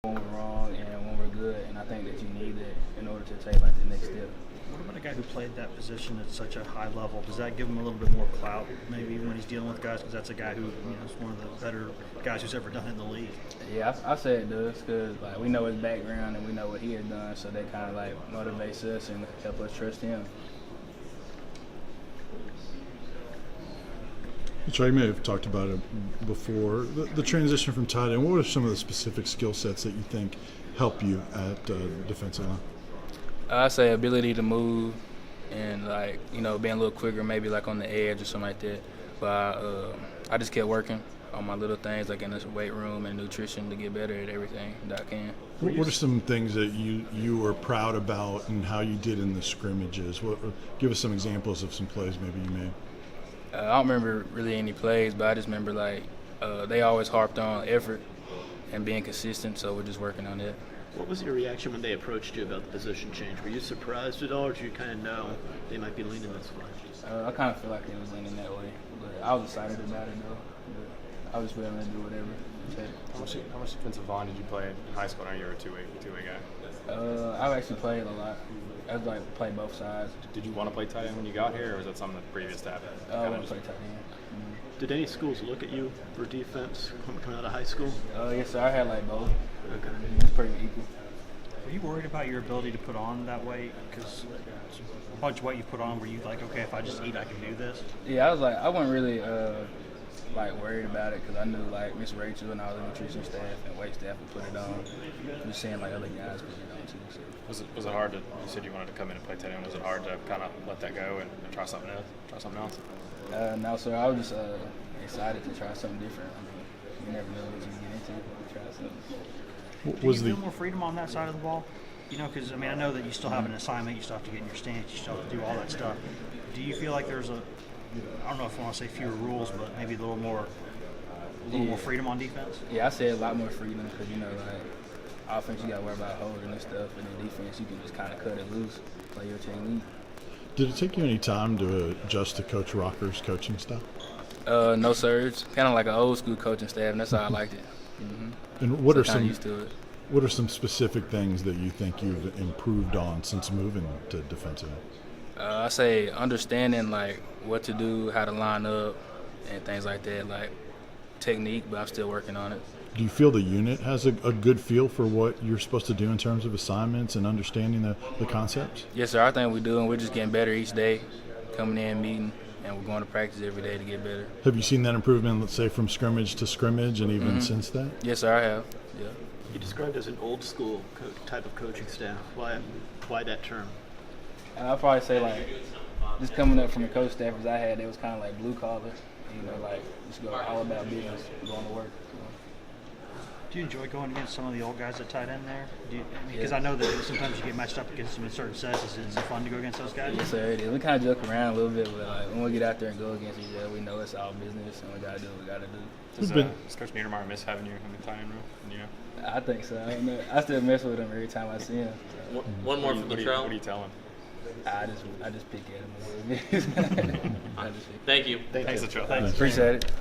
when we're wrong and when we're good, and I think that you need that in order to take like the next step. What about a guy who played that position at such a high level? Does that give him a little bit more clout, maybe when he's dealing with guys? Because that's a guy who is one of the better guys who's ever done it in the league. Yeah, I say it does because like we know his background and we know what he has done, so that kind of like motivates us and help us trust him. LaTrell, you may have talked about it before. The transition from tight end, what are some of the specific skill sets that you think help you at defensive line? I say ability to move and like being a little quicker, maybe like on the edge or something like that. But I just kept working on my little things, like in the weight room and nutrition, to get better at everything that I can. What are some things that you were proud about and how you did in the scrimmages? Give us some examples of some plays maybe you made. I don't remember really any plays, but I just remember like they always harped on effort and being consistent, so we're just working on that. What was your reaction when they approached you about the position change? Were you surprised at all, or did you kind of know they might be leaning this way? I kind of feel like they was leaning that way, but I was excited about it though. But I was willing to do whatever. How much defensive line did you play in high school? I know you were a two-way guy. I've actually played a lot. I was like play both sides. Did you want to play tight end when you got here, or was that something that previous to happen? I want to play tight end. Mm-hmm. Did any schools look at you for defense coming out of high school? Yes, sir. I had like both. Okay. It's pretty equal. Were you worried about your ability to put on that weight? Because a bunch of weight you put on, were you like, okay, if I just eat, I can do this? Yeah, I wasn't really like worried about it because I knew like Miss Rachel and all the nutrition staff and weight staff would put it on. Just seeing like other guys put it on too. So. Was it hard to? You said you wanted to come in and play tight end. Was it hard to kind of let that go and try something else? No, sir. I was just excited to try something different. I mean, you never know what you get into. Try something. Do you feel more freedom on that side of the ball? Because I know that you still have an assignment, you still have to get in your stance, you still have to do all that stuff. Do you feel like there's I don't know if I want to say fewer rules, but maybe a little more freedom on defense? Yeah, I say a lot more freedom because like offense you got to worry about holding and stuff, and then defense you can just kind of cut it loose, play your technique. Did it take you any time to adjust to Coach Rocker's coaching style? No, sir. It's kind of like an old school coaching staff, and that's how I liked it. Mm-hmm. And what are some used to it. What are some specific things that you think you've improved on since moving to defensive? I say understanding like what to do, how to line up, and things like that, like technique. But I'm still working on it. Do you feel the unit has a good feel for what you're supposed to do in terms of assignments and understanding the concepts? Yes, sir. I think we do, and we're just getting better each day, coming in, meeting, and we're going to practice every day to get better. Have you seen that improvement, let's say, from scrimmage to scrimmage and even since that? Yes, sir, I have. Yeah. You described as an old school type of coaching staff. Why that term? I'll probably say like just coming up from the coach staffers I had, it was kind of like blue collar, like just go all about business, going to work. Do you enjoy going against some of the old guys at tight end there? Because I know that sometimes you get matched up against them in certain sets. Is it fun to go against those guys? Yes, sir, it is. We kind of joke around a little bit, but like, when we get out there and go against each other, we know it's all business, and we got to do what we got to do. Does Coach Niedermeyer miss having you in the tight end room? I think so. I don't know. I still mess with him every time I see him. So. One more from LaTrell. What do you tell him? I just pick at him. Thank you. Thanks, LaTrell. Thanks. Appreciate it.